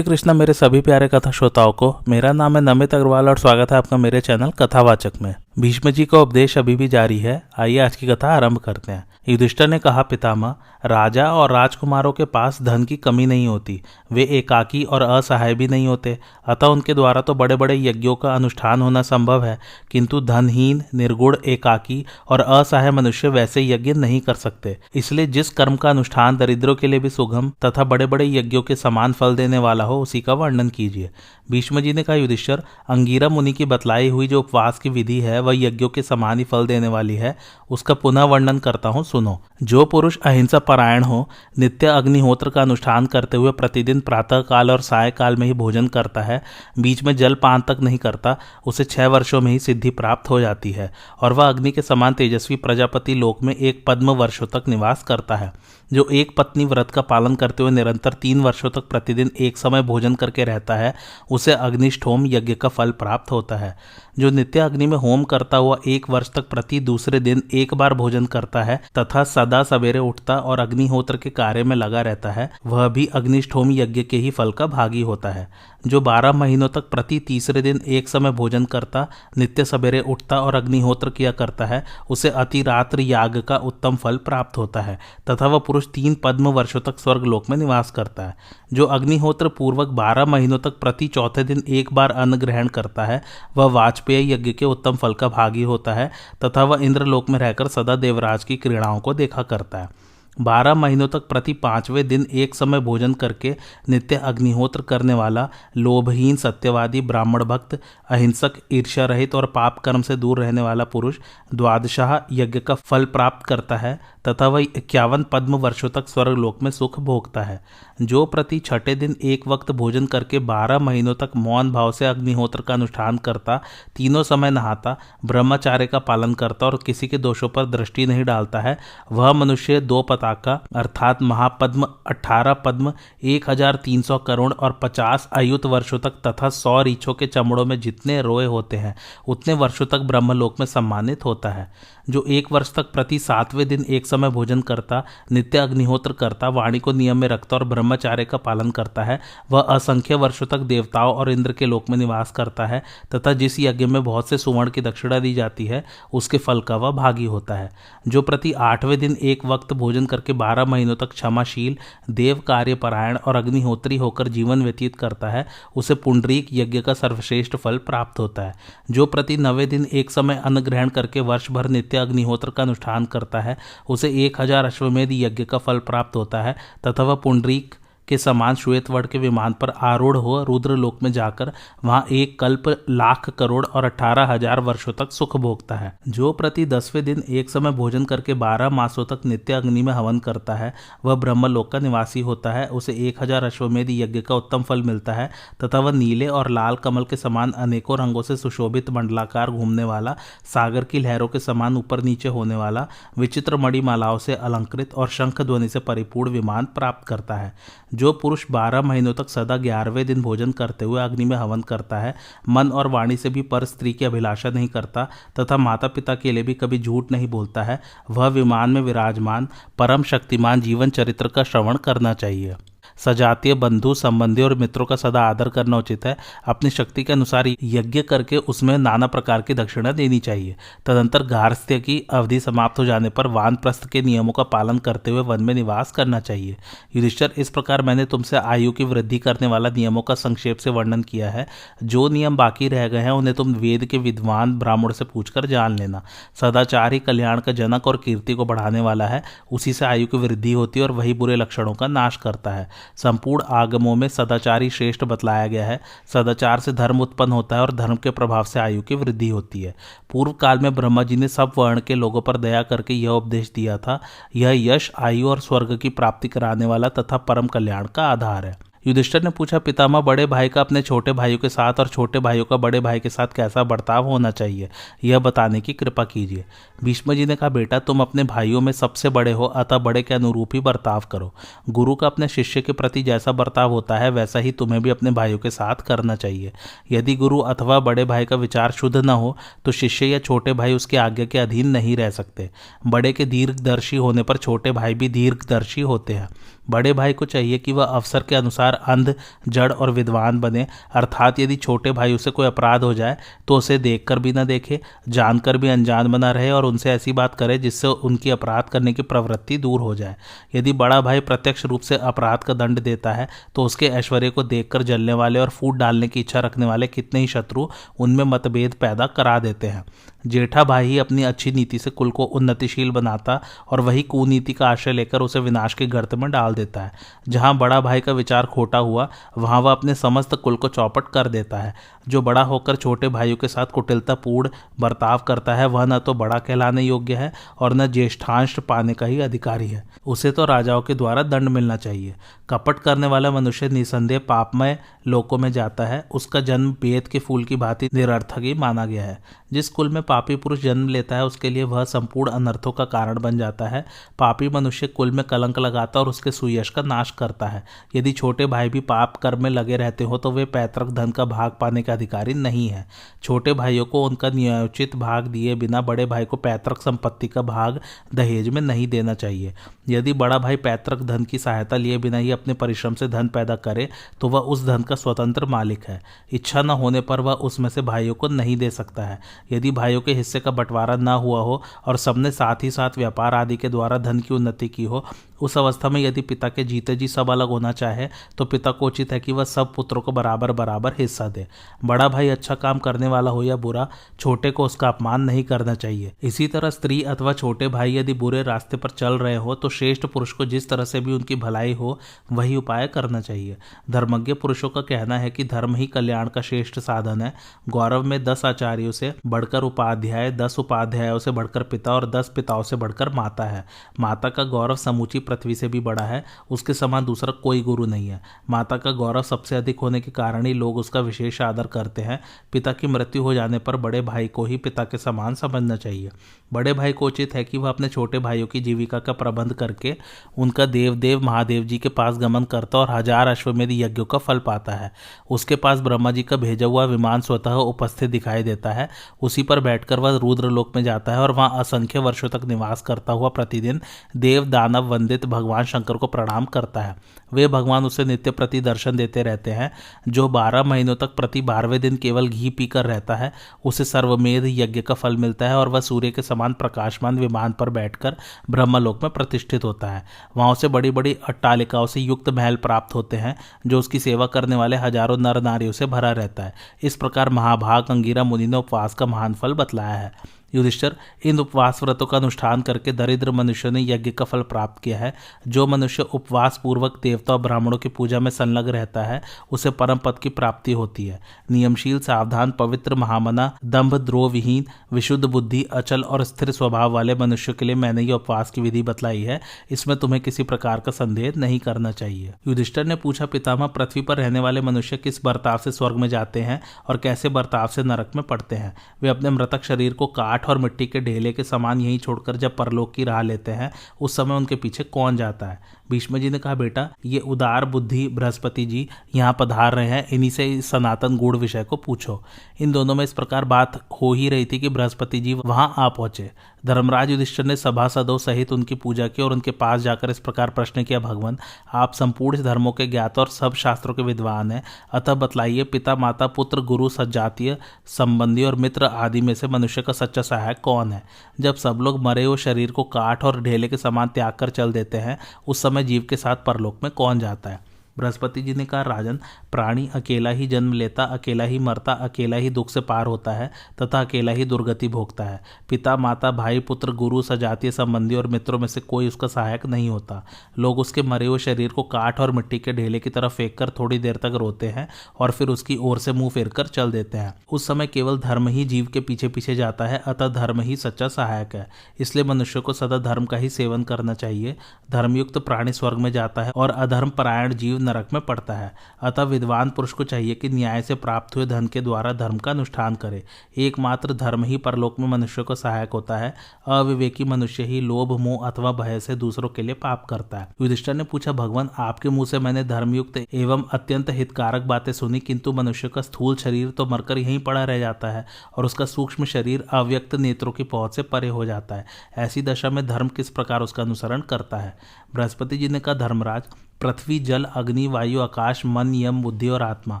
श्री कृष्णा मेरे सभी प्यारे कथा श्रोताओं को। मेरा नाम है नमित अग्रवाल और स्वागत है आपका मेरे चैनल कथावाचक में। भीष्म जी का उपदेश अभी भी जारी है। आइए आज की कथा आरंभ करते हैं। युधिष्ठिर ने कहा, पितामह, राजा और राजकुमारों के पास धन की कमी नहीं होती। वे एकाकी और असहाय भी नहीं होते, अतः उनके द्वारा तो बड़े बड़े यज्ञों का अनुष्ठान होना संभव है, किंतु धनहीन, निर्गुण, एकाकी और असहाय मनुष्य वैसे यज्ञ नहीं कर सकते। इसलिए जिस कर्म का अनुष्ठान दरिद्रों के लिए भी सुगम तथा बड़े बड़े यज्ञों के समान फल देने वाला हो, उसी का वर्णन कीजिए। भीष्म जी ने कहा, युधिष्ठिर, अंगीरा मुनि की बतलाई हुई जो उपवास की विधि है वह यज्ञों के समान ही फल देने वाली है। उसका पुनः वर्णन करता हूँ, सुनो। जो पुरुष अहिंसा परायण हो, नित्य अग्निहोत्र का अनुष्ठान करते हुए प्रतिदिन प्रातः काल और साय काल में ही भोजन करता है, बीच में जलपान तक नहीं करता, उसे 6 वर्षों में ही सिद्धि प्राप्त हो जाती है और वह अग्नि के समान तेजस्वी प्रजापति लोक में 1 पद्म वर्षों तक निवास करता है। जो एक पत्नी व्रत का पालन करते हुए निरंतर 3 वर्षों तक प्रतिदिन एक समय भोजन करके रहता है, उसे अग्निष्ठोम यज्ञ का फल प्राप्त होता है। जो नित्य अग्नि में होम करता हुआ 1 वर्ष तक प्रति दूसरे दिन एक बार भोजन करता है तथा सदा सवेरे उठता और अग्निहोत्र के कार्य में लगा रहता है, वह भी अग्निष्ठोम यज्ञ के ही फल का भागी होता है। जो 12 महीनों तक प्रति तीसरे दिन एक समय भोजन करता, नित्य सवेरे उठता और अग्निहोत्र किया करता है, उसे अतिरात्र याग का उत्तम फल प्राप्त होता है तथा वह पुरुष 3 पद्म वर्षों तक स्वर्गलोक में निवास करता है। जो अग्निहोत्र पूर्वक 12 महीनों तक प्रति चौथे दिन एक बार अन्न ग्रहण करता है, वह वाजपेय यज्ञ के उत्तम फल का भागी होता है तथा वह इंद्रलोक में रहकर सदा देवराज की क्रीड़ाओं को देखा करता है। 12 महीनों तक प्रति 5वें दिन एक समय भोजन करके नित्य अग्निहोत्र करने वाला, लोभहीन, सत्यवादी, ब्राह्मण भक्त, अहिंसक, ईर्ष्या रहित और पाप कर्म से दूर रहने वाला पुरुष द्वादशाह यज्ञ का फल प्राप्त करता है तथा वह 51 पद्म वर्षों तक स्वर्गलोक में सुख भोगता है। जो प्रति 6ठे दिन एक वक्त भोजन करके 12 महीनों तक मौन भाव से अग्निहोत्र का अनुष्ठान करता, तीनों समय नहाता, ब्रह्मचार्य का पालन करता और किसी के दोषों पर दृष्टि नहीं डालता है, वह मनुष्य 2 पताका अर्थात महापद्म, 18 पद्म, 1300 करोड़ और 50 अयुत वर्षों तक तथा 100 रीछों के चमड़ों में जितने रोए होते हैं उतने वर्षों तक ब्रह्मलोक में सम्मानित होता है। जो 1 वर्ष तक प्रति 7वें दिन एक समय भोजन करता, नित्य अग्निहोत्र करता, वाणी को नियम में रखता और ब्रह्मचार्य का पालन करता है, वह असंख्य वर्षों तक देवताओं और इंद्र के लोक में निवास करता है तथा जिस यज्ञ में बहुत से सुवर्ण की दक्षिणा दी जाती है उसके फल का वह भागी होता है। जो प्रति 8वें दिन एक वक्त भोजन करके 12 महीनों तक क्षमाशील, देव कार्य परायण और अग्निहोत्री होकर जीवन व्यतीत करता है, उसे पुंडरीक यज्ञ का सर्वश्रेष्ठ फल प्राप्त होता है। जो प्रति 9वें दिन एक समय अन्न ग्रहण करके वर्ष भर नित्य अग्निहोत्र का अनुष्ठान करता है, उसे 1000 अश्वमेध यज्ञ का फल प्राप्त होता है तथा वह पुंडरीक के समान श्वेतवर्ण के विमान पर आरूढ़ हो रुद्र लोक में जाकर वहां 1 कल्प, लाख करोड़ और 18,000 वर्षों तक सुख भोगता है। जो प्रति 10वें दिन एक समय भोजन करके 12 मासों तक नित्य अग्नि में हवन करता है, वह ब्रह्मलोक का निवासी होता है, उसे 1000 अश्वमेध यज्ञ का उत्तम फल मिलता है तथा वह नीले और लाल कमल के समान अनेकों रंगों से सुशोभित मंडलाकार घूमने वाला, सागर की लहरों के समान ऊपर नीचे होने वाला, विचित्र मणिमालाओं से अलंकृत और शंख ध्वनि से परिपूर्ण विमान प्राप्त करता है। जो पुरुष 12 महीनों तक सदा 11वें दिन भोजन करते हुए अग्नि में हवन करता है, मन और वाणी से भी पर स्त्री की अभिलाषा नहीं करता तथा माता पिता के लिए भी कभी झूठ नहीं बोलता है, वह विमान में विराजमान परम शक्तिमान जीवन चरित्र का श्रवण करना चाहिए। सजातीय बंधु, संबंधी और मित्रों का सदा आदर करना उचित है। अपनी शक्ति के अनुसार यज्ञ करके उसमें नाना प्रकार की दक्षिणा देनी चाहिए। तदंतर गार्हस्थ्य की अवधि समाप्त हो जाने पर वानप्रस्थ के नियमों का पालन करते हुए वन में निवास करना चाहिए। युधिष्ठिर, इस प्रकार मैंने तुमसे आयु की वृद्धि करने वाला नियमों का संक्षेप से वर्णन किया है। जो नियम बाकी रह गए हैं उन्हें तुम वेद के विद्वान ब्राह्मण से पूछकर जान लेना। सदाचार ही कल्याण का जनक और कीर्ति को बढ़ाने वाला है। उसी से आयु की वृद्धि होती है और वही बुरे लक्षणों का नाश करता है। संपूर्ण आगमों में सदाचार ही श्रेष्ठ बतलाया गया है। सदाचार से धर्म उत्पन्न होता है और धर्म के प्रभाव से आयु की वृद्धि होती है। पूर्व काल में ब्रह्मा जी ने सब वर्ण के लोगों पर दया करके यह उपदेश दिया था। यह यश, आयु और स्वर्ग की प्राप्ति कराने वाला तथा परम कल्याण का आधार है। युधिष्ठिर ने पूछा, पितामह, बड़े भाई का अपने छोटे भाइयों के साथ और छोटे भाइयों का बड़े भाई के साथ कैसा बर्ताव होना चाहिए, यह बताने की कृपा कीजिए। भीष्म जी ने कहा, बेटा, तुम अपने भाइयों में सबसे बड़े हो, अतः बड़े के अनुरूप ही बर्ताव करो। गुरु का अपने शिष्य के प्रति जैसा बर्ताव होता है वैसा ही तुम्हें भी अपने भाइयों के साथ करना चाहिए। यदि गुरु अथवा बड़े भाई का विचार शुद्ध न हो तो शिष्य या छोटे भाई उसकी आज्ञा के अधीन नहीं रह सकते। बड़े के दीर्घदर्शी होने पर छोटे भाई भी दीर्घदर्शी होते हैं। बड़े भाई को चाहिए कि वह अवसर के अनुसार अंध, जड़ और विद्वान बने, अर्थात यदि छोटे भाई से कोई अपराध हो जाए तो उसे देखकर भी न देखे, जानकर भी अनजान बना रहे और उनसे ऐसी बात करे जिससे उनकी अपराध करने की प्रवृत्ति दूर हो जाए। यदि बड़ा भाई प्रत्यक्ष रूप से अपराध का दंड देता है तो उसके ऐश्वर्य को देखकर जलने वाले और फूट डालने की इच्छा रखने वाले कितने ही शत्रु उनमें मतभेद पैदा करा देते हैं। जेठा भाई ही अपनी अच्छी नीति से कुल को उन्नतिशील बनाता और वही कुनीति का आश्रय लेकर उसे विनाश के गर्त में डाल देता है। जहां बड़ा भाई का विचार खोटा हुआ वहां वह अपने समस्त कुल को चौपट कर देता है। जो बड़ा होकर छोटे भाइयों के साथ कुटिलतापूर्ण बर्ताव करता है वह न तो बड़ा कहलाने योग्य है और न ज्येष्ठांश पाने का ही अधिकारी है। उसे तो राजाओं के द्वारा दंड मिलना चाहिए। कपट करने वाला मनुष्य निसंदेह पापमय लोकों में जाता है। उसका जन्म बेत के फूल की भांति निरर्थक ही माना गया है। जिस कुल में पापी पुरुष जन्म लेता है उसके लिए वह संपूर्ण अनर्थों का कारण बन जाता है। पापी मनुष्य कुल में कलंक लगाता और उसके सुयश का नाश करता है। यदि छोटे भाई भी पाप कर्म में लगे रहते हो तो वे पैतृक धन का भाग पाने के अधिकारी नहीं है। छोटे भाइयों को उनका न्यायोचित भाग दिए बिना बड़े भाई को पैतृक संपत्ति का भाग दहेज में नहीं देना चाहिए। यदि बड़ा भाई पैतृक धन की सहायता लिए बिना ही अपने परिश्रम से धन पैदा करे तो वह उस धन का स्वतंत्र मालिक है। इच्छा न होने पर वह उसमें से भाइयों को नहीं दे सकता है। यदि भाइयों के हिस्से का बंटवारा न हुआ हो और सबने साथ ही साथ व्यापार आदि के द्वारा धन की उन्नति की हो, उस अवस्था में यदि पिता के जीते जी सब अलग होना चाहे तो पिता को उचित है कि वह सब पुत्रों को बराबर बराबर हिस्सा दे। बड़ा भाई अच्छा काम करने वाला हो या बुरा, छोटे को उसका अपमान नहीं करना चाहिए। इसी तरह स्त्री अथवा छोटे भाई यदि बुरे रास्ते पर चल रहे हो तो श्रेष्ठ पुरुष को जिस तरह से भी उनकी भलाई हो वही उपाय करना चाहिए। धर्मज्ञ पुरुषों का कहना है कि धर्म ही कल्याण का श्रेष्ठ साधन है। गौरव में 10 आचार्यों से बढ़कर उपाध्याय, 10 उपाध्यायों से बढ़कर पिता और 10 पिताओं से बढ़कर माता है। माता का गौरव समूची पृथ्वी से भी बड़ा है। उसके समान दूसरा कोई गुरु नहीं है। माता का गौरव सबसे अधिक होने के कारण ही लोग उसका विशेष आदर करते हैं। पिता की मृत्यु हो जाने पर बड़े भाई को ही पिता के समान समझना चाहिए। बड़े भाई को उचित है कि वह अपने छोटे भाइयों की जीविका का प्रबंध करके उनका देवदेव महादेव जी के पास गमन करता और 1000 अश्वमेध यज्ञों का फल पाता है। उसके पास ब्रह्मा जी का भेजा हुआ विमान स्वतः उपस्थित दिखाई देता है। उसी पर बैठकर वह रुद्रलोक में जाता है और वहां असंख्य वर्षों तक निवास करता हुआ प्रतिदिन देव दानव वंदित भगवान शंकर को प्रणाम करता है। वे भगवान उसे नित्य प्रति दर्शन देते रहते हैं। जो 12 महीनों तक प्रति 12वें दिन केवल घी पीकर रहता है उसे सर्वमेध यज्ञ का फल मिलता है और वह सूर्य के समान प्रकाशमान विमान पर बैठकर ब्रह्मलोक में प्रतिष्ठित होता है। वहां उसे बड़ी बड़ी अट्टालिकाओं से युक्त महल प्राप्त होते हैं जो उसकी सेवा करने वाले हजारों नर नारियों से भरा रहता है। इस प्रकार महाभाग अंगिरा मुनि ने उपवास का महान फल बतलाया है। युधिष्ठिर, इन उपवास व्रतों का अनुष्ठान करके दरिद्र मनुष्यों ने यज्ञ का फल प्राप्त किया है। जो मनुष्य उपवास पूर्वक देवता और ब्राह्मणों की पूजा में संलग्न रहता है उसे परम पद की प्राप्ति होती है। नियमशील, सावधान, पवित्र, महामना, दंभ द्रोहविहीन, विशुद्ध बुद्धि, अचल और स्थिर स्वभाव वाले मनुष्यों के लिए मैंने ये उपवास की विधि बतलाई है। इसमें तुम्हें किसी प्रकार का संदेह नहीं करना चाहिए। युधिष्ठिर ने पूछा, पितामह, पृथ्वी पर रहने वाले मनुष्य किस बर्ताव से स्वर्ग में जाते हैं और कैसे बर्ताव से नरक में पड़ते हैं? वे अपने मृतक शरीर को काट और मिट्टी के ढेले के समान यहीं छोड़कर जब परलोक की राह लेते हैं उस समय उनके पीछे कौन जाता है? भीष्म जी ने कहा, बेटा, ये उदार बुद्धि बृहस्पति जी यहाँ पधार रहे हैं, इन्हीं से इस सनातन गूढ़ विषय को पूछो। इन दोनों में इस प्रकार बात हो ही रही थी कि बृहस्पति जी वहां आ पहुंचे। धर्मराज युधिष्ठिर ने सभासदों सहित उनकी पूजा की और उनके पास जाकर इस प्रकार प्रश्न किया, भगवान, आप संपूर्ण धर्मों के ज्ञात और सब शास्त्रों के विद्वान हैं, अतः बतलाइए, पिता, माता, पुत्र, गुरु, सज्जातीय, संबंधी और मित्र आदि में से मनुष्य का सच्चा सहायक कौन है? जब सब लोग मरे हुए शरीर को काठ और ढेले के समान त्याग कर चल देते हैं उस समय जीव के साथ परलोक में कौन जाता है? बृहस्पति जी ने कहा, राजन, प्राणी अकेला ही जन्म लेता, अकेला ही मरता, अकेला ही दुख से पार होता है तथा अकेला ही दुर्गति भोगता है। पिता, माता, भाई, पुत्र, गुरु, सजातीय, संबंधी और मित्रों में से कोई उसका सहायक नहीं होता। लोग उसके मरे हुए शरीर को काठ और मिट्टी के ढेले की तरफ फेंक कर थोड़ी देर तक रोते हैं और फिर उसकी ओर से मुंह फेर कर चल देते हैं। उस समय केवल धर्म ही जीव के पीछे पीछे जाता है, अतः धर्म ही सच्चा सहायक है। इसलिए मनुष्य को सदा धर्म का ही सेवन करना चाहिए। धर्मयुक्त प्राणी स्वर्ग में जाता है और अधर्म परायण जीव नरक में पड़ता है। अतः विद्वान पुरुष को चाहिए कि न्याय से प्राप्त हुए धन के द्वारा धर्म का अनुष्ठान करे। एकमात्र धर्म ही परलोक में मनुष्य को सहायक होता है। अविवेकी मनुष्य ही लोभ, मोह अथवा भय से दूसरों के लिए पाप करता है। युधिष्ठिर ने पूछा, भगवान, आपके मुंह से मैंने धर्मयुक्त एवं अत्यंत हितकारक बातें सुनी, किंतु मनुष्य का स्थूल शरीर तो मरकर यहीं पड़ा रह जाता है और उसका सूक्ष्म शरीर अव्यक्त नेत्रों की पहुंच से परे हो जाता है। ऐसी दशा में धर्म किस प्रकार उसका अनुसरण करता है? बृहस्पति जी ने कहा, धर्मराज, पृथ्वी, जल, अग्नि, वायु, आकाश, मन, यम, बुद्धि और आत्मा,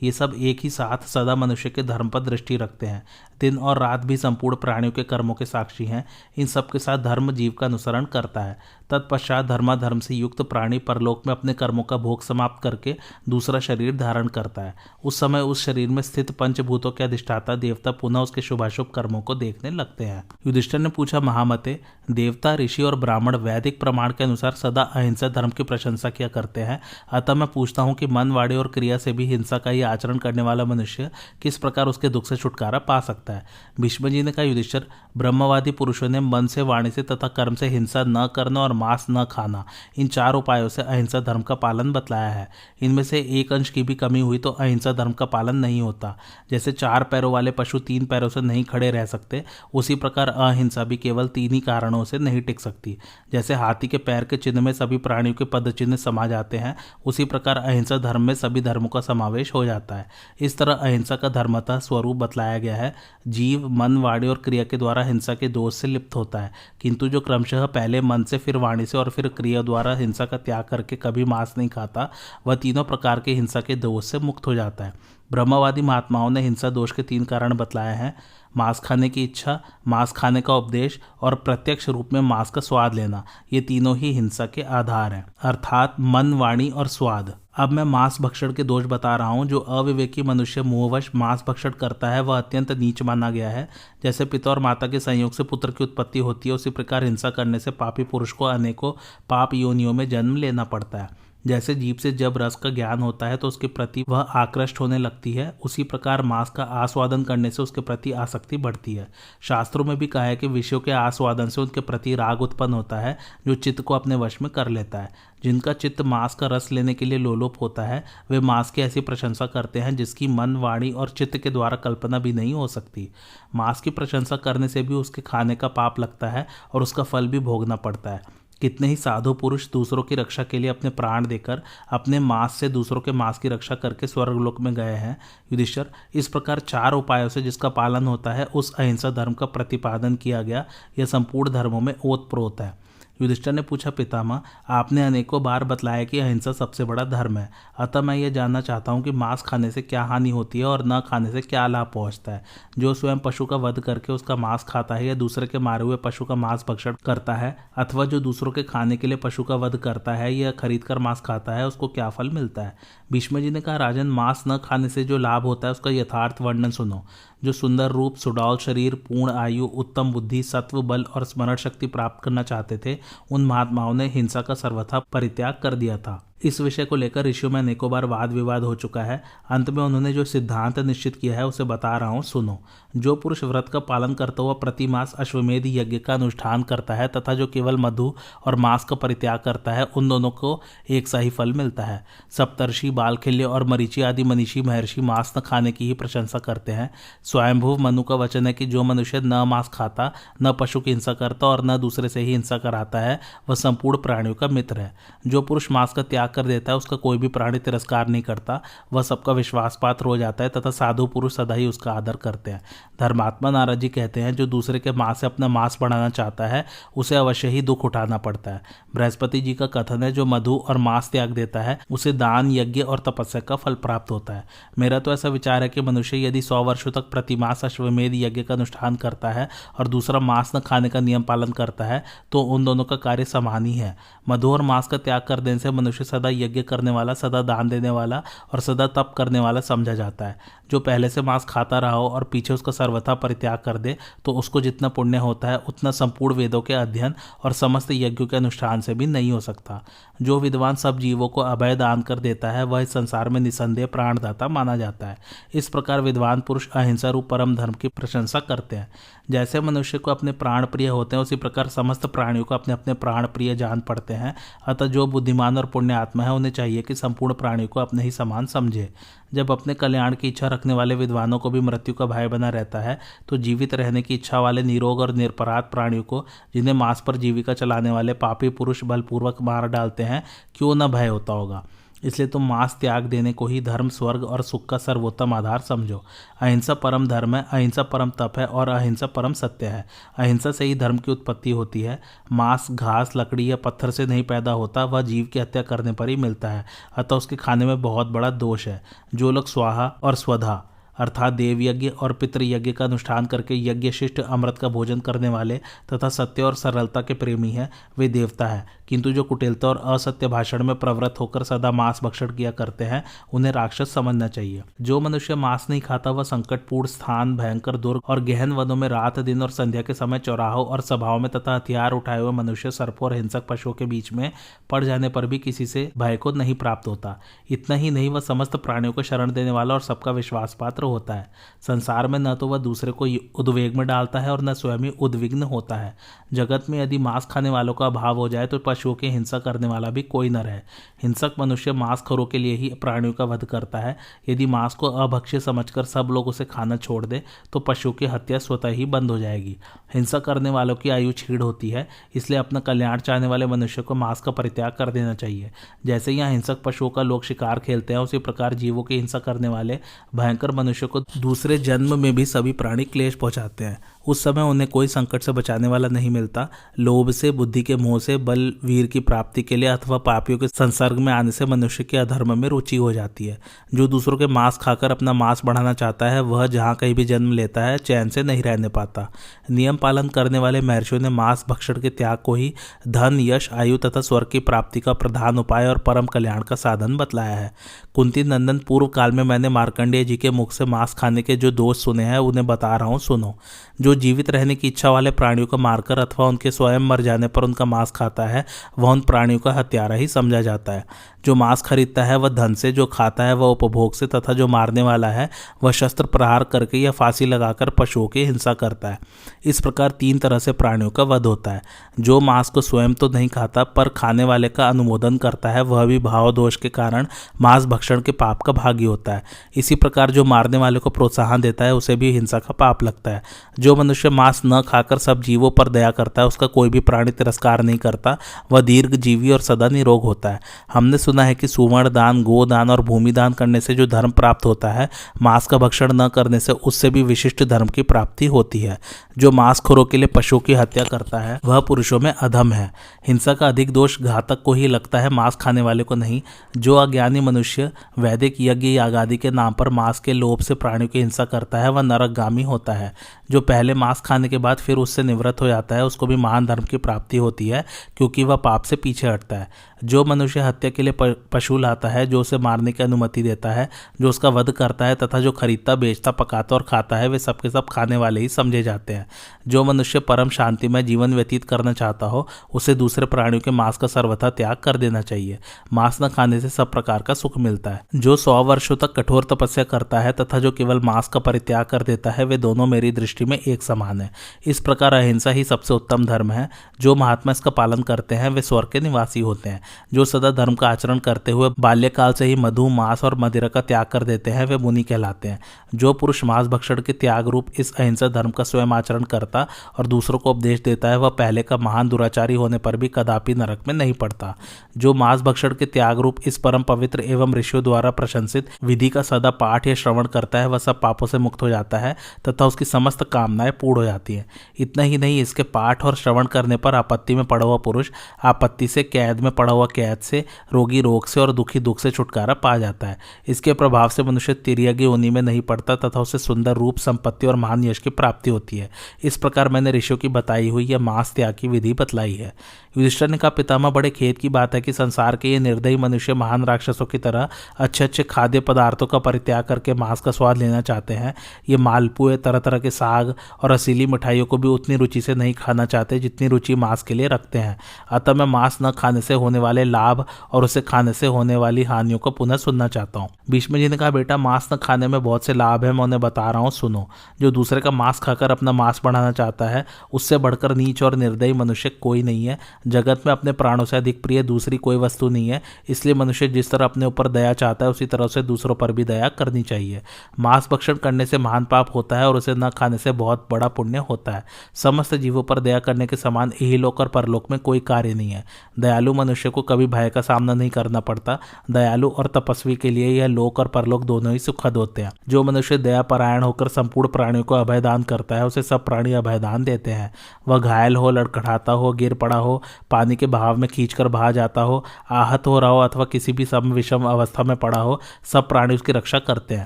ये सब एक ही साथ सदा मनुष्य के धर्म पर दृष्टि रखते हैं। दिन और रात भी संपूर्ण प्राणियों के कर्मों के साक्षी हैं। इन सब के साथ धर्म जीव का अनुसरण करता है। तत्पश्चात धर्माधर्म से युक्त प्राणी परलोक में अपने कर्मों का भोग समाप्त करके दूसरा शरीर धारण करता है। उस समय उस शरीर में स्थित पंचभूतों के अधिष्ठाता देवता पुनः उसके शुभाशुभ कर्मों को देखने लगते हैं। युधिष्ठिर ने पूछा, महामते, देवता, ऋषि और ब्राह्मण वैदिक प्रमाण के अनुसार सदा अहिंसा धर्म की प्रशंसा किया करते हैं। अतः मैं पूछता हूँ कि मन, वाणी और क्रिया से भी हिंसा का ही आचरण करने वाला मनुष्य किस प्रकार उसके दुख से छुटकारा पा सकता है। भीष्म जी ने कहा, युधिष्ठिर, ब्रह्मवादी पुरुषों ने मन से, वाणी से तथा कर्म से हिंसा न करना और मांस न खाना, इन 4 उपायों से अहिंसा धर्म का पालन बतलाया है। इनमें से एक अंश की भी कमी हुई तो अहिंसा धर्म का पालन नहीं होता। जैसे 4 पैरों वाले पशु 3 पैरों से नहीं खड़े रह सकते, उसी प्रकार अहिंसा भी केवल 3 ही कारणों से नहीं टिक सकती। जैसे हाथी के पैर के चिन्ह में सभी प्राणियों के पद चिन्ह समा जाते हैं, उसी प्रकार अहिंसा धर्म में सभी धर्मों का समावेश हो जाता है। इस तरह अहिंसा का धर्मतः स्वरूप बतलाया गया है। जीव मन, वाणी और क्रिया के द्वारा हिंसा के दोष से लिप्त होता है, किंतु जो क्रमशः पहले मन से, फिर वाणी से और फिर क्रिया द्वारा हिंसा का त्याग करके कभी मांस नहीं खाता, वह तीनों प्रकार के हिंसा के दोष से मुक्त हो जाता है। ब्रह्मवादी महात्माओं ने हिंसा दोष के 3 कारण बतलाए हैं: मांस खाने की इच्छा, मांस खाने का उपदेश और प्रत्यक्ष रूप में मांस का स्वाद लेना। ये तीनों ही हिंसा के आधार हैं, अर्थात मन, वाणी और स्वाद। अब मैं मांस भक्षण के दोष बता रहा हूँ। जो अविवेकी मनुष्य मोहवश मांस भक्षण करता है वह अत्यंत नीच माना गया है। जैसे पिता और माता के संयोग से पुत्र की उत्पत्ति होती है, उसी प्रकार हिंसा करने से पापी पुरुष को अनेकों पाप योनियों में जन्म लेना पड़ता है। जैसे जीव से जब रस का ज्ञान होता है तो उसके प्रति वह आकृष्ट होने लगती है, उसी प्रकार मांस का आस्वादन करने से उसके प्रति आसक्ति बढ़ती है। शास्त्रों में भी कहा है कि विषयों के आस्वादन से उनके प्रति राग उत्पन्न होता है, जो चित्त को अपने वश में कर लेता है। जिनका चित्त मांस का रस लेने के लिए लोलुप होता है, वे मांस की ऐसी प्रशंसा करते हैं जिसकी मन, वाणी और चित्त के द्वारा कल्पना भी नहीं हो सकती। मांस की प्रशंसा करने से भी उसके खाने का पाप लगता है और उसका फल भी भोगना पड़ता है। कितने ही साधु पुरुष दूसरों की रक्षा के लिए अपने प्राण देकर अपने मांस से दूसरों के मांस की रक्षा करके स्वर्गलोक में गए हैं। युधिष्ठिर, इस प्रकार 4 उपायों से जिसका पालन होता है उस अहिंसा धर्म का प्रतिपादन किया गया। यह संपूर्ण धर्मों में ओतप्रोत है। युधिष्ठिर ने पूछा, पितामह, आपने अनेकों बार बतलाया कि अहिंसा सबसे बड़ा धर्म है, अतः मैं ये जानना चाहता हूँ कि मांस खाने से क्या हानि होती है और न खाने से क्या लाभ पहुँचता है। जो स्वयं पशु का वध करके उसका मांस खाता है या दूसरे के मारे हुए पशु का मांस भक्षण करता है, अथवा जो दूसरों के खाने के लिए पशु का वध करता है या खरीद कर मांस खाता है, उसको क्या फल मिलता है। भीष्म जी ने कहा, राजन, मांस न खाने से जो लाभ होता है उसका यथार्थ वर्णन सुनो। जो सुंदर रूप, सुडौल शरीर, पूर्ण आयु, उत्तम बुद्धि, सत्व, बल और स्मरण शक्ति प्राप्त करना चाहते थे, उन महात्माओं ने हिंसा का सर्वथा परित्याग कर दिया था। इस विषय को लेकर ऋषियों में अनेकों बार वाद विवाद हो चुका है। अंत में उन्होंने जो सिद्धांत निश्चित किया है उसे बता रहा हूँ, सुनो। जो पुरुष व्रत का पालन करता हुआ प्रति मास अश्वमेध यज्ञ का अनुष्ठान करता है तथा जो केवल मधु और मांस का परित्याग करता है, उन दोनों को एक सा ही फल मिलता है। सप्तर्षि, बालखिल्य और मरीचि आदि मनीषी महर्षि मांस न खाने की ही प्रशंसा करते हैं। स्वयंभुव मनु का वचन है कि जो मनुष्य न मांस खाता, न पशु की हिंसा करता और न दूसरे से ही हिंसा कराता है, वह संपूर्ण प्राणियों का मित्र है। जो पुरुष मांस का त्याग कर देता है उसका कोई भी प्राणी तिरस्कार नहीं करता, वह सबका विश्वास पात्र हो जाता है तथा साधु पुरुष सदा ही उसका आदर करते हैं। धर्मात्मा नारद जी कहते हैं, जो दूसरे के मांस से अपना मांस बढ़ाना चाहता है उसे अवश्य ही दुख उठाना पड़ता है। बृहस्पति जी का कथन है, जो मधु और मांस त्याग देता है उसे दान, यज्ञ और तपस्या का फल प्राप्त होता है। मेरा तो ऐसा विचार है कि मनुष्य यदि 100 वर्षों तक प्रति मास अश्वमेध यज्ञ का अनुष्ठान करता है और दूसरा मांस न खाने का नियम पालन करता है तो उन दोनों का कार्य समान ही है। मधु और मांस का त्याग कर देने से मनुष्य सदा यज्ञ करने वाला, सदा दान देने वाला और सदा तप करने वाला समझा जाता है। जो पहले से मांस खाता रहा हो और पीछे उसका सर्वथा परित्याग कर दे तो उसको जितना पुण्य होता है उतना संपूर्ण वेदों के अध्ययन और समस्त यज्ञों के अनुष्ठान से भी नहीं हो सकता। जो विद्वान सब जीवों को अभय दान कर देता है वह इस संसार में निसंदेह प्राणदाता माना जाता है। इस प्रकार विद्वान पुरुष अहिंसा रूप परम धर्म की प्रशंसा करते हैं। जैसे मनुष्य को अपने प्राण प्रिय होते हैं उसी प्रकार समस्त प्राणियों को अपने अपने प्राण प्रिय जान पड़ते हैं। अतः जो बुद्धिमान और पुण्य आत्मा है उन्हें चाहिए कि संपूर्ण प्राणियों को अपने ही समान समझे। जब अपने कल्याण की इच्छा रखने वाले विद्वानों को भी मृत्यु का भय बना रहता है तो जीवित रहने की इच्छा वाले निरोग और निरपराध प्राणियों को, जिन्हें मांस पर जीविका चलाने वाले पापी पुरुष बलपूर्वक मार डालते हैं, क्यों न भय होता होगा। इसलिए तुम मांस त्याग देने को ही धर्म, स्वर्ग और सुख का सर्वोत्तम आधार समझो। अहिंसा परम धर्म है, अहिंसा परम तप है और अहिंसा परम सत्य है। अहिंसा से ही धर्म की उत्पत्ति होती है। मांस घास, लकड़ी या पत्थर से नहीं पैदा होता, वह जीव की हत्या करने पर ही मिलता है, अतः उसके खाने में बहुत बड़ा दोष है। जो लोग स्वाहा और स्वधा अर्थात देव यज्ञ और पितृयज्ञ का अनुष्ठान करके यज्ञ शिष्ट अमृत का भोजन करने वाले तथा सत्य और सरलता के प्रेमी हैं, वे देवता है। किंतु जो कुटिलता और असत्य भाषण में प्रवृत्त होकर सदा मांस भक्षण किया करते हैं, उन्हें राक्षस समझना चाहिए। जो मनुष्य मांस नहीं खाता, वह संकटपूर्ण स्थान, भयंकर दुर्ग और गहन वनों में रात दिन और संध्या के समय चौराहों और सभाओं में तथा हथियार उठाए हुए मनुष्य, सर्पों और हिंसक पशुओं के बीच में पड़ जाने पर भी किसी से भय को नहीं प्राप्त होता। इतना ही नहीं, वह समस्त प्राणियों को शरण देने वाला और सबका विश्वास पात्र होता है। संसार में न तो वह दूसरे को उद्वेग में डालता है और न स्वयं ही उद्विग्न होता है। जगत में यदि मांस खाने वालों का अभाव हो जाए तो पशुओं की हिंसा करने वाला भी कोई न रहे। हिंसक मनुष्य मांसखोरों के लिए ही प्राणियों का वध करता है। यदि मांस को अभक्ष्य समझकर सब लोग उसे खाना छोड़ दे तो पशुओं की हत्या स्वतः ही बंद हो जाएगी। हिंसा करने वालों की आयु क्षीण होती है, इसलिए अपना कल्याण चाहने वाले मनुष्य को मांस का परित्याग कर देना चाहिए। जैसे यहाँ हिंसक पशुओं का लोग शिकार खेलते हैं, उसी प्रकार जीवों की हिंसा करने वाले भयंकर मनुष्य को दूसरे जन्म में भी सभी प्राणी क्लेश पहुंचाते हैं। उस समय उन्हें कोई संकट से बचाने वाला नहीं मिलता। लोभ से, बुद्धि के मोह से, बल वीर की प्राप्ति के लिए अथवा पापियों के संसर्ग में आने से मनुष्य के अधर्म में रुचि हो जाती है। जो दूसरों के मांस खाकर अपना मांस बढ़ाना चाहता है, वह जहाँ कहीं भी जन्म लेता है चैन से नहीं रहने पाता। नियम पालन करने वाले महर्षियों ने मांस भक्षण के त्याग को ही धन, यश, आयु तथा स्वर्ग की प्राप्ति का प्रधान उपाय और परम कल्याण का साधन बतलाया है। कुंती नंदन, पूर्व काल में मैंने मार्कंडेय जी के मुख से मांस खाने के जो दोष सुने हैं, उन्हें बता रहा हूँ, सुनो। जो जीवित रहने की इच्छा वाले प्राणियों को मारकर अथवा उनके स्वयं मर जाने पर उनका मांस खाता है, वह उन प्राणियों का हत्यारा ही समझा जाता है। जो मांस खरीदता है वह धन से, जो खाता है वह उपभोग से तथा जो मारने वाला है वह शस्त्र प्रहार करके या फांसी लगाकर पशुओं की हिंसा करता है। इस प्रकार 3 तरह से प्राणियों का वध होता है। जो मांस को स्वयं तो नहीं खाता पर खाने वाले का अनुमोदन करता है, वह भी भाव दोष के कारण मांस भक्षण के पाप का भागी होता है। इसी प्रकार जो मारने वाले को प्रोत्साहन देता है, उसे भी हिंसा का पाप लगता है। जो मनुष्य मांस न खाकर सब जीवों पर दया करता है, उसका कोई भी प्राणी तिरस्कार नहीं करता, वह दीर्घ जीवी और सदा निरोग होता है। हमने सुना है कि सुवर्ण दान, गोदान और भूमि दान करने से जो धर्म प्राप्त होता है, मांस का भक्षण न करने से उससे भी विशिष्ट धर्म की प्राप्ति होती है। जो मांसखोरों के लिए पशुओं की हत्या करता है, वह पुरुषों में अधम है। हिंसा का अधिक दोष घातक को ही लगता है, मांस खाने वाले को नहीं। जो अज्ञानी मनुष्य वैदिक यज्ञ यागादि के नाम पर मांस के लोभ से प्राणियों की हिंसा करता है, वह नरकगामी होता है। जो पहले मांस खाने के बाद फिर उससे निवृत्त हो जाता है, उसको भी महान धर्म की प्राप्ति होती है, क्योंकि वह पाप से पीछे हटता है। जो मनुष्य हत्या के लिए पशु लाता है, जो उसे मारने की अनुमति देता है, जो उसका वध करता है तथा जो खरीदता, बेचता, पकाता और खाता है, वे सबके सब खाने वाले ही समझे जाते हैं। जो मनुष्य परम शांति में जीवन व्यतीत करना चाहता हो, उसे दूसरे प्राणियों के मांस का सर्वथा त्याग कर देना चाहिए। मांस न खाने से सब प्रकार का सुख मिलता है। जो 100 वर्षों तक कठोर तपस्या करता है तथा जो केवल मांस का परित्याग कर देता है, वे दोनों मेरी दृष्टि में एक समान है। इस प्रकार अहिंसा ही सबसे उत्तम धर्म है। जो महात्मा इसका पालन करते हैं, वे स्वर्ग के निवासी होते हैं। जो सदा धर्म का आचरण करते हुए बाल्यकाल से ही मधु, मांस और मदिरा का त्याग कर देते हैं, वे मुनि कहलाते हैं। जो पुरुष मांस भक्षण के त्याग रूप इस अहिंसा धर्म का स्वयं आचरण करता और दूसरों को उपदेश देता है, वह पहले का महान दुराचारी होने पर भी कदापि नरक में नहीं पड़ता। जो मांस भक्षण के त्याग रूप इस परम पवित्र एवं ऋषियों द्वारा प्रशंसित विधि का सदा पाठ या श्रवण करता है, वह सब पापों से मुक्त हो जाता है तथा उसकी समस्त कामनाएं पूर्ण हो जाती हैं। इतना ही नहीं, इसके पाठ और श्रवण करने पर आपत्ति में पड़ा हुआ पुरुष आपत्ति से, कैद में पड़ा हुआ कैद से, रोगी रोग से और दुखी दुख से छुटकारा पा जाता है। इसके प्रभाव से मनुष्य तिर्यगी योनि में नहीं पड़ता तथा उसे सुंदर रूप, संपत्ति और महान यश की प्राप्ति होती है। इस प्रकार मैंने ऋषियों की बताई हुई यह मांस त्याग की विधि बतलाई है। युधिष्ठिर ने कहा, पितामह, बड़े खेद की बात है कि संसार के ये निर्दयी मनुष्य महान राक्षसों की तरह अच्छे अच्छे खाद्य पदार्थों का परित्याग करके मांस का स्वाद लेना चाहते हैं। ये मालपुए, तरह तरह के साग और रसीली मिठाइयों को भी उतनी रुचि से नहीं खाना चाहते जितनी रुचि मांस के लिए रखते हैं। अतः मैं मांस न खाने से होने वाले लाभ और उसे खाने से होने वाली हानियों को पुनः सुनना चाहता हूँ। भीष्म जी ने कहा, बेटा, मांस न खाने में बहुत से लाभ है, मैं उन्हें बता रहा हूँ, सुनो। जो दूसरे का मांस खाकर अपना मांस बढ़ाना चाहता है, उससे बढ़कर नीच और निर्दयी मनुष्य कोई नहीं है। जगत में अपने प्राणों से अधिक प्रिय दूसरी कोई वस्तु नहीं है। इसलिए मनुष्य जिस तरह अपने ऊपर दया चाहता है, उसी तरह से दूसरों पर भी दया करनी चाहिए। मांस भक्षण करने से महान पाप होता है और उसे न खाने से बहुत बड़ा पुण्य होता है। समस्त जीवों पर दया करने के समान इहलोक और परलोक में कोई कार्य नहीं है। दयालु मनुष्य को कभी भय का सामना नहीं करना पड़ता। दयालु और तपस्वी के लिए यह लोक और परलोक दोनों ही सुखद होते हैं। जो मनुष्य दया परायण होकर संपूर्ण प्राणियों को अभयदान करता है उसे सब प्राणी अभयदान देते हैं। वह घायल हो, लड़खड़ाता हो, गिर पड़ा हो, पानी के बहाव में खींचकर बहा जाता हो, आहत हो रहा हो अथवा किसी भी सम विषम अवस्था में पड़ा हो, सब प्राणी उसकी रक्षा करते हैं।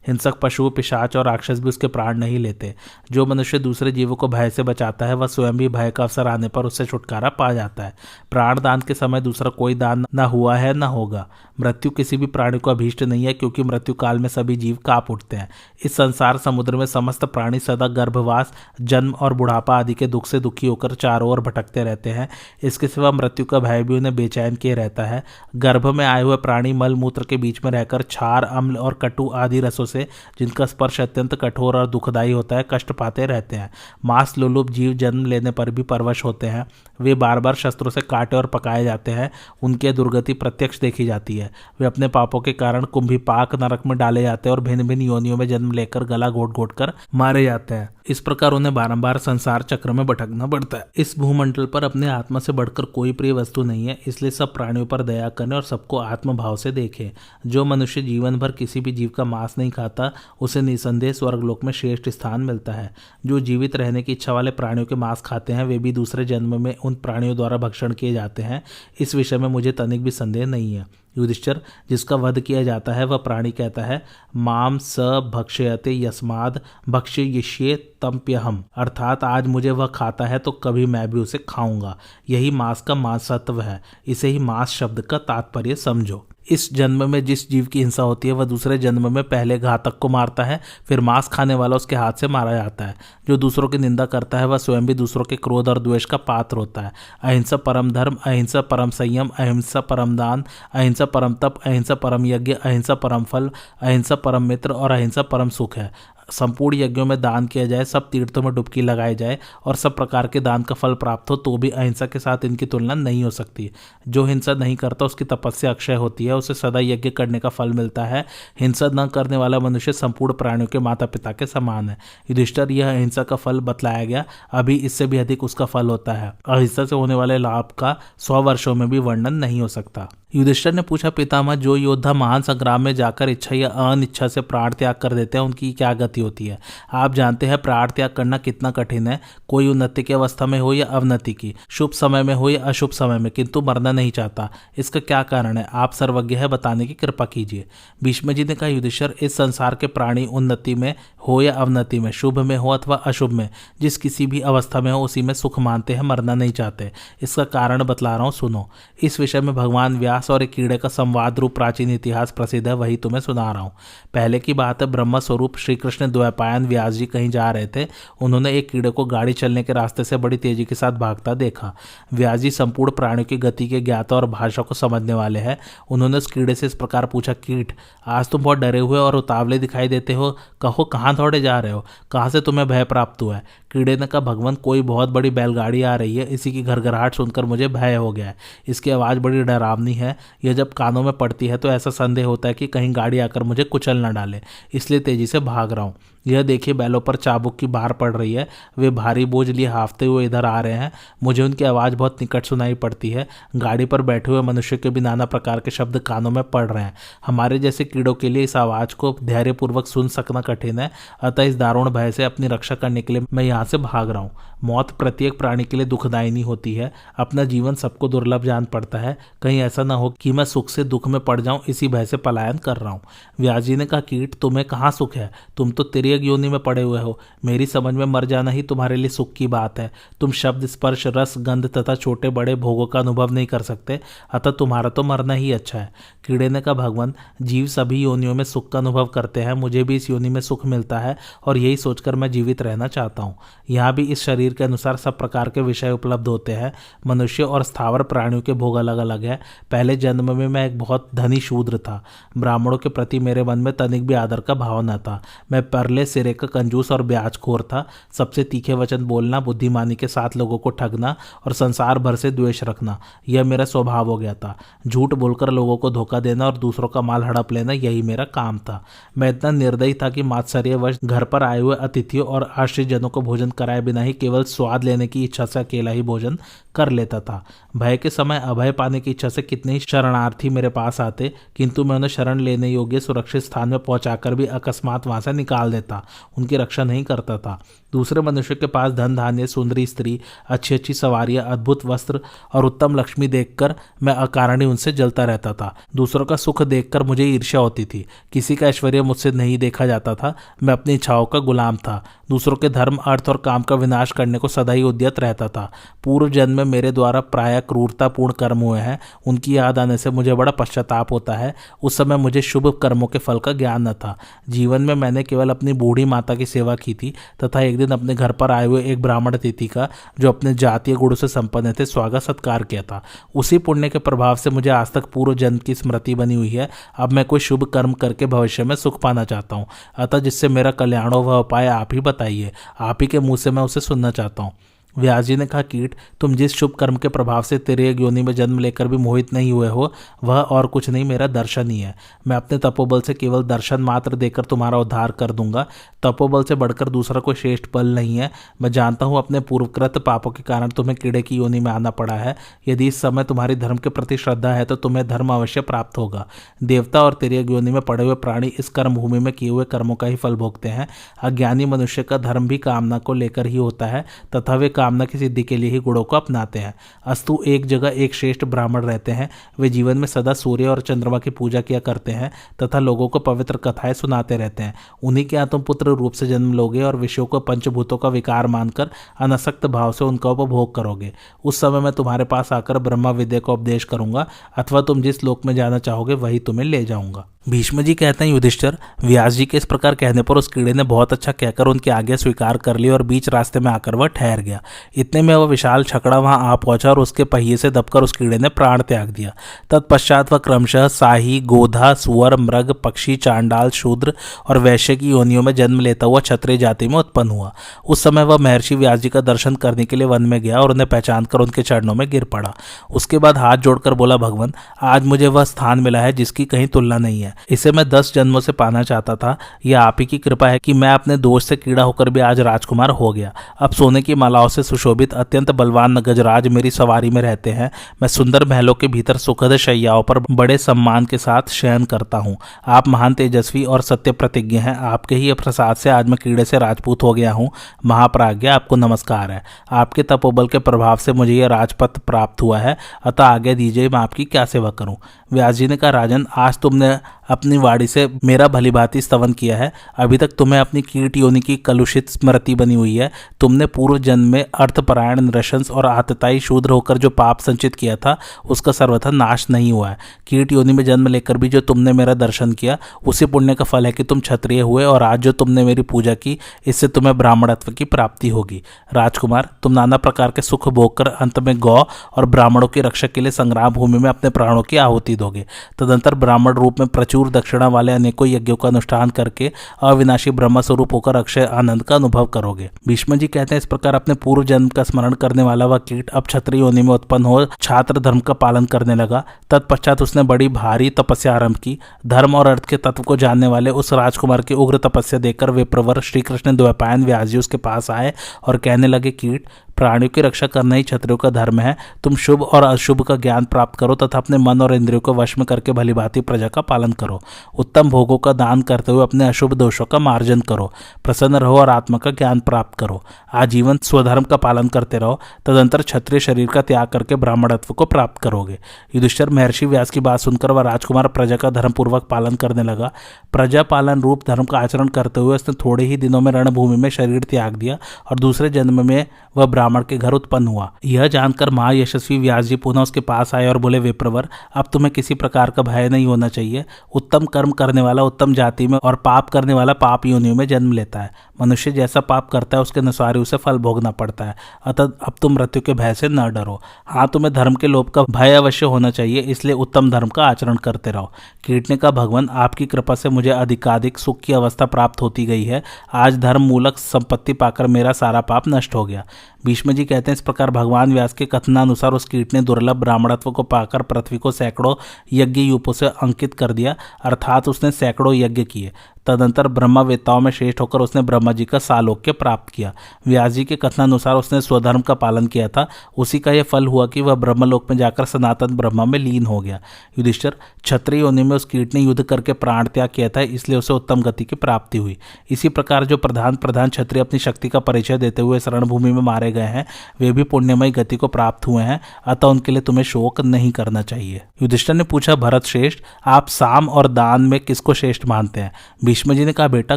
हिंसक पशु, पिशाच और राक्षस भी उसके प्राण नहीं लेते। जो मनुष्य दूसरे जीवों को भय से बचाता है वह स्वयं भी भय का अवसर आने पर उससे छुटकारा पा जाता है। प्राण दान के समय दूसरा कोई दान न हुआ है न होगा। मृत्यु किसी भी प्राणी को अभीष्ट नहीं है, क्योंकि मृत्यु काल में सभी जीव कांप उठते हैं। इस संसार समुद्र में समस्त प्राणी सदा गर्भवास, जन्म और बुढ़ापा आदि के दुख से दुखी होकर चारों ओर भटकते रहते हैं। इसके सिवा मृत्यु का भय भी उन्हें बेचैन किए रहता है। गर्भ में आए हुए प्राणी मल मूत्र के बीच में रहकर क्षार, अम्ल और कटु आदि रसों से, जिनका स्पर्श अत्यंत कठोर और दुखदायी होता है, कष्ट पाते रहते हैं। मांस लोलुप जीव जन्म लेने पर भी परवश होते हैं। वे बार बार शस्त्रों से काटे और पकाए जाते हैं। उनकी दुर्गति प्रत्यक्ष देखी जाती है। वे अपने पापों के कारण कुंभीपाक नरक में डाले जाते हैं और भिन्न भिन्न योनियों में जन्म लेकर गला घोट घोट कर मारे जाते हैं। इस प्रकार उन्हें बारंबार संसार चक्र में भटकना पड़ता है। इस भूमंडल पर अपने आत्मा से बढ़कर कोई प्रिय वस्तु नहीं है, इसलिए सब प्राणियों पर दया करें और सबको आत्मभाव से देखें। जो मनुष्य जीवन भर किसी भी जीव का मांस नहीं खाता उसे निसंदेह स्वर्गलोक में श्रेष्ठ स्थान मिलता है। जो जीवित रहने की इच्छा वाले प्राणियों के मांस खाते हैं वे भी दूसरे जन्म में उन प्राणियों द्वारा भक्षण किए जाते हैं। इस विषय में मुझे तनिक भी संदेह नहीं है। युधिष्ठिर, जिसका वध किया जाता है वह प्राणी कहता है, माम स भक्षयते यस्माद भक्षयिष्ये तम्प्यहम, अर्थात आज मुझे वह खाता है तो कभी मैं भी उसे खाऊंगा। यही मांस का मांसत्व है। इसे ही मांस शब्द का तात्पर्य समझो। इस जन्म में जिस जीव की हिंसा होती है वह दूसरे जन्म में पहले घातक को मारता है, फिर मांस खाने वाला उसके हाथ से मारा जाता है। जो दूसरों की निंदा करता है वह स्वयं भी दूसरों के क्रोध और द्वेष का पात्र होता है। अहिंसा परम धर्म, अहिंसा परम संयम, अहिंसा परम दान, अहिंसा परम तप, अहिंसा परम यज्ञ, अहिंसा परम फल, अहिंसा परम मित्र और अहिंसा परम सुख है। संपूर्ण यज्ञों में दान किया जाए, सब तीर्थों में डुबकी लगाई जाए और सब प्रकार के दान का फल प्राप्त हो तो भी अहिंसा के साथ इनकी तुलना नहीं हो सकती। जो हिंसा नहीं करता उसकी तपस्या अक्षय होती है, उसे सदा यज्ञ करने का फल मिलता है। हिंसा न करने वाला मनुष्य संपूर्ण प्राणियों के माता पिता के समान है। युधिष्ठिर, यह अहिंसा का फल बतलाया गया, अभी इससे भी अधिक उसका फल होता है। अहिंसा से होने वाले लाभ का 100 वर्षों में भी वर्णन नहीं हो सकता। युधिष्ठिर ने पूछा, पितामह, जो योद्धा महान संग्राम में जाकर इच्छा या अनिच्छा से प्राण त्याग कर देते हैं उनकी क्या गति होती है? आप जानते हैं प्राण त्याग करना कितना कठिन है। कोई उन्नति की अवस्था में हो या अवनति की, शुभ समय में हो या अशुभ समय में, किंतु मरना नहीं चाहता। इसका क्या कारण है? आप सर्वज्ञ है, बताने की कृपा कीजिए। भीष्म जी ने कहा, युधिष्ठिर, इस संसार के प्राणी उन्नति में हो या अवनति में, शुभ में हो अथवा अशुभ में, जिस किसी भी अवस्था में हो उसी में सुख मानते हैं, मरना नहीं चाहते। इसका कारण बतला रहा हूं, सुनो। इस विषय में भगवान व्यास और एक कीड़े का संवाद रूप प्राचीन इतिहास प्रसिद्ध है, वही तुम्हें सुना रहा हूं। पहले की बात है, ब्रह्म स्वरूप श्री कृष्ण द्वैपायन व्यास जी कहीं जा रहे थे। उन्होंने एक कीड़े को गाड़ी चलने के रास्ते से बड़ी तेजी के साथ भागता देखा। व्यास जी संपूर्ण प्राणियों की गति के ज्ञाता और भाषा को समझने वाले हैं। उन्होंने उस कीड़े से इस प्रकार पूछा, कीट, आज तुम बहुत डरे हुए और उतावले दिखाई देते हो, कहो कहाँ दौड़े जा रहे हो, कहाँ से तुम्हें भय प्राप्त हुआ है? कीड़े ने कहा, भगवान, कोई बहुत बड़ी बैलगाड़ी आ रही है, इसी की घरघराहट सुनकर मुझे भय हो गया है। इसकी आवाज़ बड़ी डरावनी है। यह जब कानों में पड़ती है तो ऐसा संदेह होता है कि कहीं गाड़ी आकर मुझे कुचल न डाले, इसलिए तेजी से भाग रहा हूँ। यह देखिए, बैलों पर चाबुक की बार पड़ रही है। वे भारी बोझ लिए हाफते हुए इधर आ रहे हैं। मुझे उनकी आवाज़ बहुत निकट सुनाई पड़ती है। गाड़ी पर बैठे हुए मनुष्य के भी नाना प्रकार के शब्द कानों में पड़ रहे हैं। हमारे जैसे कीड़ों के लिए इस आवाज़ को धैर्यपूर्वक सुन सकना कठिन है। अतः इस दारुण भय से अपनी रक्षा करने के लिए मैं यहाँ से भाग रहा हूँ। मौत प्रत्येक प्राणी के लिए दुखदायिनी होती है। अपना जीवन सबको दुर्लभ जान पड़ता है। कहीं ऐसा न हो कि मैं सुख से दुख में पड़ जाऊं, इसी भय से पलायन कर रहा हूँ। व्यास जी ने कहा, कीट, तुम्हें कहाँ सुख है? तुम तो तिर्यक योनि में पड़े हुए हो। मेरी समझ में मर जाना ही तुम्हारे लिए सुख की बात है। तुम शब्द, स्पर्श, रस, गंध तथा छोटे बड़े भोगों का अनुभव नहीं कर सकते, अतः तुम्हारा तो मरना ही अच्छा है। कीड़े ने कहा, भगवान, जीव सभी योनियों में सुख का अनुभव करते हैं। मुझे भी इस योनि में सुख मिलता है और यही सोचकर मैं जीवित रहना चाहता हूँ। यहाँ भी इस शरीर के अनुसार सब प्रकार के विषय उपलब्ध होते हैं। मनुष्य और स्थावर प्राणियों के भोग अलग अलग है। पहले जन्म में मैं एक बहुत धनी शूद्र था। ब्राह्मणों के प्रति मेरे मन में तनिक भी आदर का भाव न था। मैं परले वह सिरे का कंजूस और ब्याजखोर था। सबसे तीखे वचन बोलना, बुद्धिमानी के साथ लोगों को ठगना और संसार भर से द्वेष रखना, यह मेरा स्वभाव हो गया था। झूठ बोलकर लोगों को धोखा देना और दूसरों का माल हड़प लेना, यही मेरा काम था। मैं इतना निर्दयी था कि मात्सर्यवश घर पर आए हुए अतिथियों और आश्रितजनों को भोजन कराए बिना ही केवल स्वाद लेने की इच्छा से अकेला ही भोजन कर लेता था। भय के समय अभय पाने की इच्छा से कितने ही शरणार्थी मेरे पास आते, किंतु मैं उन्हें शरण लेने योग्य सुरक्षित स्थान में पहुंचाकर भी अकस्मात वहां से निकाल देता, उनकी रक्षा नहीं करता था। दूसरे मनुष्य के पास धन धान्य, सुंदरी स्त्री, अच्छी अच्छी सवारियां, अद्भुत वस्त्र और उत्तम लक्ष्मी देखकर मैं अकारण ही उनसे जलता रहता था। दूसरों का सुख देखकर मुझे ईर्ष्या होती थी। किसी का ऐश्वर्य मुझसे नहीं देखा जाता था। मैं अपनी इच्छाओं का गुलाम था। दूसरों के धर्म, अर्थ और काम का विनाश करने को सदा ही उद्यत रहता था। पूर्व जन्म में मेरे द्वारा प्रायः क्रूरतापूर्ण कर्म हुए हैं, उनकी याद आने से मुझे बड़ा पश्चाताप होता है। उस समय मुझे शुभ कर्मों के फल का ज्ञान न था। जीवन में मैंने केवल अपनी बूढ़ी माता की सेवा की थी तथा एक दिन अपने घर पर आए हुए एक ब्राह्मण अतिथि का, जो अपने जातीय गुण से संपन्न थे, स्वागत सत्कार किया था। उसी पुण्य के प्रभाव से मुझे आज तक पूर्व जन्म की स्मृति बनी हुई है। अब मैं कोई शुभ कर्म करके भविष्य में सुख पाना चाहता हूँ, अतः जिससे मेरा कल्याण हो वह उपाय आप ही बताइए। आप ही के मुंह से मैं उसे सुनना चाहता हूँ। व्यास जी ने कहा, कीट, तुम जिस शुभ कर्म के प्रभाव से तिर्यक योनि में जन्म लेकर भी मोहित नहीं हुए हो, वह और कुछ नहीं, मेरा दर्शन ही है। मैं अपने तपोबल से केवल दर्शन मात्र देकर तुम्हारा उद्धार कर दूंगा। तपोबल से बढ़कर दूसरा कोई श्रेष्ठ बल नहीं है। मैं जानता हूँ अपने पूर्वकृत पापों के कारण तुम्हें कीड़े की योनि में आना पड़ा है। यदि इस समय तुम्हारी धर्म के प्रति श्रद्धा है तो तुम्हें धर्म अवश्य प्राप्त होगा। देवता और तिर्यक योनि में पड़े हुए प्राणी इस कर्म भूमि में किए हुए कर्मों का ही फल भोगते हैं। अज्ञानी मनुष्य का धर्म भी कामना को लेकर ही होता है तथा वे कामना की सिद्धि के लिए ही गुणों को अपनाते हैं। अस्तु एक जगह एक श्रेष्ठ ब्राह्मण रहते हैं। वे जीवन में सदा सूर्य और चंद्रमा की पूजा किया करते हैं तथा लोगों को पवित्र कथाएं सुनाते रहते हैं। उन्हीं के यहाँ तुम पुत्र रूप से जन्म लोगे और विषयों को पंचभूतों का विकार मानकर अनासक्त भाव से उनका उपभोग करोगे। उस समय मैं तुम्हारे पास आकर ब्रह्मा विद्या का उपदेश करूंगा, अथवा तुम जिस लोक में जाना चाहोगे वही तुम्हें ले जाऊंगा। भीष्म जी कहते हैं, युधिष्ठिर, व्यास जी के इस प्रकार कहने पर उस कीड़े ने बहुत अच्छा कहकर उनकी आज्ञा स्वीकार कर ली और बीच रास्ते में आकर वह ठहर गया। इतने में वह विशाल छकड़ा वहां आ पहुंचा और उसके पहिए से दबकर उस कीड़े ने प्राण त्याग दिया। तत्पश्चात वह क्रमशः साही, गोधा, सुअर, मृग, पक्षी, चांडाल, शूद्र और वैश्य की योनियों में जन्म लेता हुआ क्षत्रिय जाति में उत्पन्न हुआ। उस समय वह महर्षि व्यास जी का दर्शन करने के लिए वन में गया और उन्हें पहचान कर उनके चरणों में गिर पड़ा। उसके बाद हाथ जोड़कर बोला, भगवान, आज मुझे वह स्थान मिला है जिसकी कहीं तुलना नहीं है। इसे मैं 10 जन्मों से पाना चाहता था। यह आप ही की कृपा है कि मैं अपने दोष से कीड़ा होकर भी आज राजकुमार हो गया। अब सोने की मालाओं से सुशोभित अत्यंत बलवान गजराज मेरी सवारी में रहते हैं। मैं सुंदर महलों के भीतर सुखद शैयाओं पर बड़े सम्मान के साथ शयन करता हूँ। आप महान तेजस्वी और सत्य प्रतिज्ञ हैं। आपके ही प्रसाद से आज मैं कीड़े से राजपूत हो गया हूँ। महाप्राज्ञा, आपको नमस्कार है। आपके तपोबल के प्रभाव से मुझे यह राजपथ प्राप्त हुआ है, अतः आज्ञा दीजिए मैं आपकी क्या सेवा करूं। व्यास जी ने कहा, राजन, आज तुमने अपनी वाणी से मेरा भलीभांति स्तवन किया है। अभी तक तुम्हें अपनी कीट योनि की कलुषित स्मृति बनी हुई है। तुमने पूर्व जन्म में अर्थपरायण, नृशंस और आतताई शूद्र होकर जो पाप संचित किया था उसका सर्वथा नाश नहीं हुआ है। कीट योनि में जन्म लेकर भी जो तुमने मेरा दर्शन किया, उसी पुण्य का फल है कि तुम क्षत्रिय हुए और आज जो तुमने मेरी पूजा की, इससे तुम्हें ब्राह्मणत्व की प्राप्ति होगी। राजकुमार, तुम नाना प्रकार के सुख भोग कर अंत में गौ और ब्राह्मणों की रक्षा के लिए संग्राम भूमि में अपने प्राणों की आहुति दोगे। तदंतर ब्राह्मण रूप में प्रचुर दक्षिणा वाले अनेकों यज्ञों का अनुष्ठान करके अविनाशी ब्रह्म स्वरूप होकर अक्षय आनंद का अनुभव करोगे। भीष्म जी कहते हैं, इस प्रकार अपने पूर्व जन्म का स्मरण करने वाला वह कीट अब क्षत्रिय योनि में उत्पन्न हो छात्र धर्म का पालन करने लगा। तत्पश्चात उसने बड़ी भारी तपस्या आरंभ की। धर्म और अर्थ के तत्व को जानने वाले उस राजकुमार की उग्र तपस्या देखकर विप्रवर श्री कृष्ण द्वैपायन व्यास जी उसके पास आए और कहने लगे, कीट, प्राणियों की रक्षा करना ही क्षत्रियों का धर्म है। तुम शुभ और अशुभ का ज्ञान प्राप्त करो तथा अपने मन और इंद्रियों को वश में करके भलीभांति प्रजा का पालन करो। उत्तम भोगों का दान करते हुए अपने अशुभ दोषों का मार्जन करो। प्रसन्न रहो और आत्मा का ज्ञान प्राप्त करो। आजीवन स्वधर्म का पालन करते रहो। तदंतर क्षत्रिय शरीर का त्याग करके ब्राह्मणत्व को प्राप्त करोगे। युधिष्ठिर, महर्षि व्यास की बात सुनकर वह राजकुमार प्रजा का धर्म पूर्वक पालन करने लगा। प्रजा पालन रूप धर्म का आचरण करते हुए उसने थोड़े ही दिनों में रणभूमि में शरीर त्याग दिया और दूसरे जन्म में वह ब्राह्मण के घर उत्पन्न हुआ। यह जानकर महायशस्वी व्यास जी पुनः उसके पास आए और बोले, विप्रवर, अब तुम्हें किसी प्रकार का भय नहीं होना चाहिए। उत्तम कर्म करने वाला उत्तम जाति में और पाप करने वाला पाप योनियों में जन्म लेता है। मनुष्य जैसा पाप करता है उसके अनुसार ही उसे फल भोगना पड़ता है। अतः अब तुम मृत्यु के भय से न डरो। हाँ, तुम्हें धर्म के लोभ का भय अवश्य होना चाहिए, इसलिए उत्तम धर्म का आचरण करते रहो। कीट ने कहा, भगवान, आपकी कृपा से मुझे अधिकाधिक सुख की अवस्था प्राप्त होती गई है। आज धर्म मूलक संपत्ति पाकर मेरा सारा पाप नष्ट हो गया। भीष्म जी कहते हैं, इस प्रकार भगवान व्यास के कथनानुसार उस कीट ने दुर्लभ ब्राह्मणत्व को पाकर पृथ्वी को सैकड़ों यज्ञ यूपों से अंकित कर दिया, अर्थात उसने सैकड़ों यज्ञ किए। तदंतर ब्रह्मवेत्ताओं में श्रेष्ठ होकर उसने ब्रह्मा जी का सालोक्य प्राप्त किया। व्यास जी के कथनानुसार उसने स्वधर्म का पालन किया था, उसी का यह फल हुआ कि वह ब्रह्मलोक में जाकर सनातन ब्रह्मा में लीन हो गया। युधिष्ठिर, क्षत्रिय योनि में उस कीट ने युद्ध करके प्राण त्याग किया था, इसलिए उसे उत्तम गति की प्राप्ति हुई। इसी प्रकार जो प्रधान क्षत्रिय अपनी शक्ति का परिचय देते हुए रणभूमि में मारे गए हैं, वे भी पुण्यमयी गति को प्राप्त हुए हैं, अतः उनके लिए तुम्हें शोक नहीं करना चाहिए। युधिष्ठिर ने पूछा, भरत श्रेष्ठ, आप साम और दान में किसको श्रेष्ठ मानते हैं? भीष्म जी ने कहा, बेटा,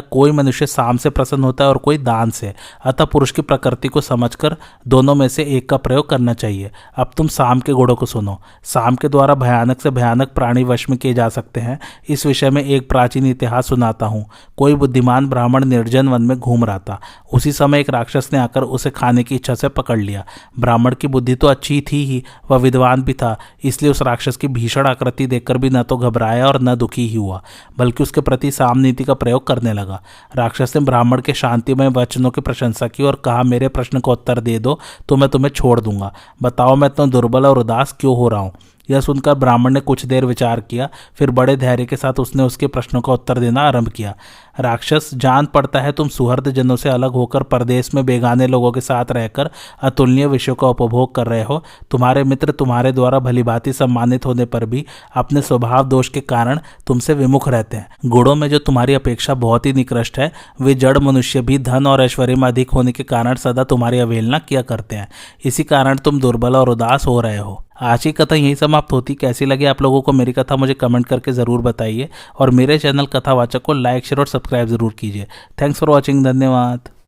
कोई मनुष्य साम से प्रसन्न होता है और कोई दान से, अतः पुरुष की प्रकृति को समझकर दोनों में से एक का प्रयोग करना चाहिए। अब तुम साम के गुणों को सुनो। साम के द्वारा भयानक से भयानक प्राणी वश में किए जा सकते हैं। इस विषय में एक प्राचीन इतिहास सुनाता हूँ। कोई बुद्धिमान ब्राह्मण निर्जन वन में घूम रहा था। उसी समय एक राक्षस ने आकर उसे खाने की इच्छा से पकड़ लिया। ब्राह्मण की बुद्धि तो अच्छी थी ही, वह विद्वान भी था, इसलिए उस राक्षस की भीषण आकृति देखकर भी न तो घबराया और न दुखी ही हुआ, बल्कि उसके प्रति साम नीति का प्रयोग करने लगा। राक्षस ने ब्राह्मण के शांतिमय वचनों की प्रशंसा की और कहा, मेरे प्रश्न का उत्तर दे दो तो मैं तुम्हें छोड़ दूंगा। बताओ, मैं इतना दुर्बल और उदास क्यों हो रहा हूँ? यह सुनकर ब्राह्मण ने कुछ देर विचार किया, फिर बड़े धैर्य के साथ उसने उसके प्रश्नों का उत्तर देना आरंभ किया। राक्षस, जान पड़ता है तुम सुहृद जनों से अलग होकर परदेश में बेगाने लोगों के साथ रहकर अतुलनीय विषयों का उपभोग कर रहे हो। तुम्हारे मित्र तुम्हारे द्वारा भलीभांति सम्मानित होने पर भी अपने स्वभाव दोष के कारण तुमसे विमुख रहते हैं। गुणों में जो तुम्हारी अपेक्षा बहुत ही निकृष्ट है, वे जड़ मनुष्य भी धन और ऐश्वर्य में अधिक होने के कारण सदा तुम्हारी अवहेलना किया करते हैं। इसी कारण तुम दुर्बल और उदास हो रहे हो। आज की कथा यही समाप्त होती। कैसी लगी आप लोगों को मेरी कथा, मुझे कमेंट करके ज़रूर बताइए और मेरे चैनल कथावाचक को लाइक, शेयर और सब्सक्राइब ज़रूर कीजिए। Thanks for watching. धन्यवाद।